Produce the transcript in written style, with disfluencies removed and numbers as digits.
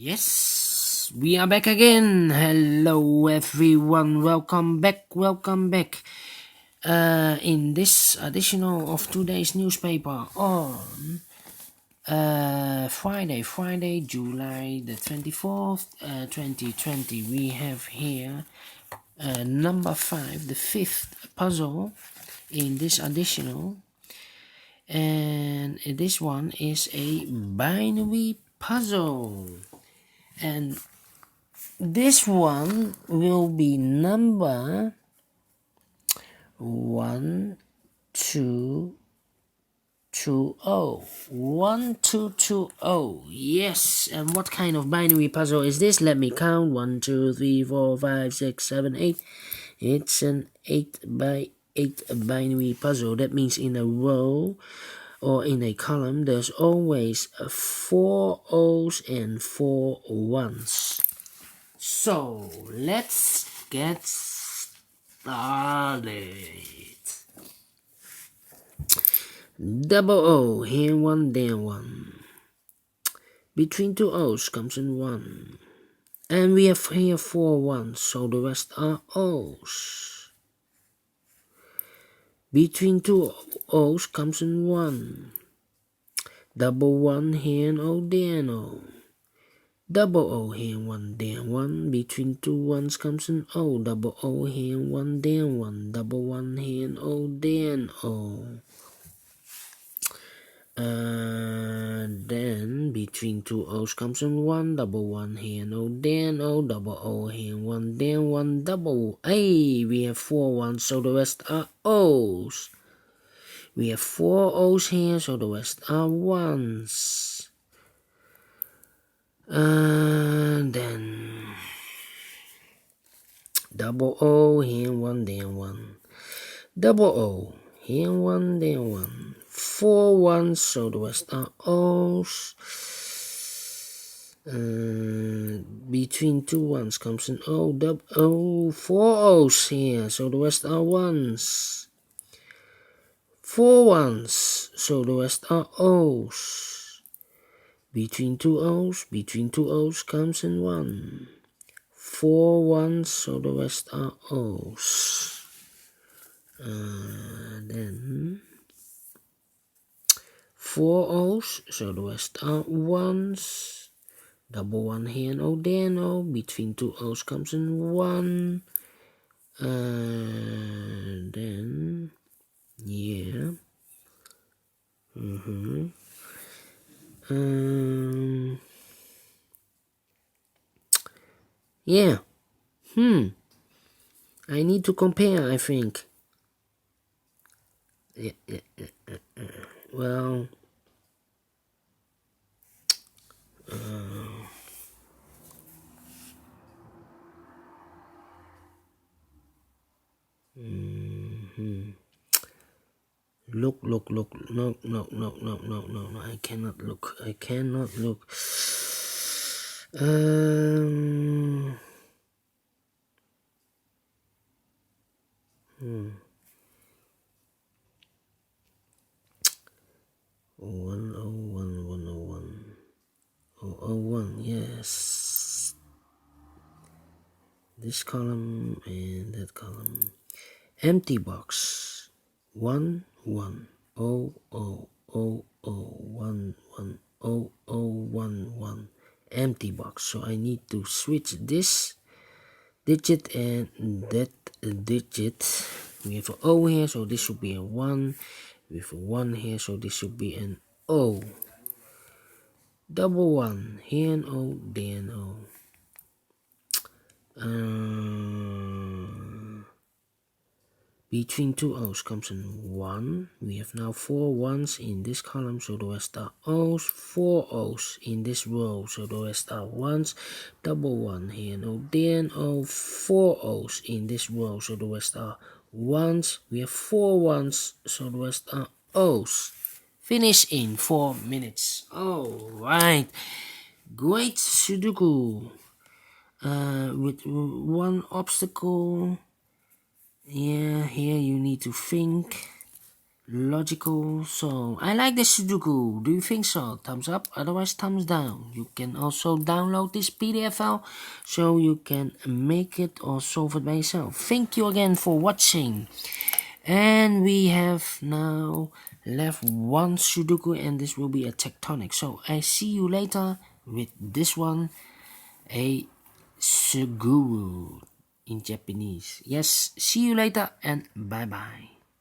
Yes, we are back again. Hello, everyone. Welcome back. In this additional of today's newspaper on Friday, July the 24th, 2020, we have here number 5, the 5th puzzle in this additional. And this one is a binary puzzle. And this one will be number 1220. 1220. Yes. And what kind of binary puzzle is this? Let me count. 1, 2, 3, 4, 5, 6, 7, 8. It's an 8 by 8 binary puzzle. That means in a row or in a column there's always 4 O's and 4 1's. So let's get started. Double O, here one, there one. Between two O's comes in 1. And we have here 4 1's, so the rest are O's. Between two O's comes in 1. Double 1 here and O there and O. Double O here, 1 there, 1. Between two 1's comes an O. Double O here, 1 there, 1. Double 1 here and O there and O. Then between two O's comes an 1. Double 1 here and O there and O. Double O here, 1 there, 1. Double A. We have 4 1's, so the rest are O's. We have 4 O's here, so the rest are 1's. Then double O here, 1 there, 1. Double O here, 1 there, 1. 4 1's, so the rest are O's. Between two 1's comes an O. Double O, 4 O's here, so the rest are 1's. 4 1's, so the rest are O's. Between two O's comes in 1. 4 1's, so the rest are O's. Then 4 O's, so the rest are 1's. Double 1 here and O there and O. Between two O's comes in 1. Then yeah. Yeah. I need to compare, I think. Well, Look. No, I cannot look. One, yes. This column and that column. Empty box. 1 1 0 0 0 0 1 1 0 0 1 1. Empty box. So I need to switch this digit and that digit. We have an O here, so this should be a 1. We have a 1 here, so this should be an O. Double 1 here and O, there and O. Between two O's comes in 1. We have now 4 1's in this column, so the rest are O's. 4 O's in this row, so the rest are 1's. Double 1 here and O, there and O. 4 O's in this row, so the rest are 1's. We have 4 1's, so the rest are O's. Finish in 4 minutes. Alright. Great Sudoku. With one obstacle. Yeah, here you need to think. logical. So I like the Sudoku. Do you think so? Thumbs up, otherwise thumbs down. You can also download this PDF file so you can make it or solve it by yourself. Thank you again for watching. And we have now left one Sudoku, and this will be a tectonic. So I see you later with this one, a Suguru in Japanese. Yes, see you later and bye bye.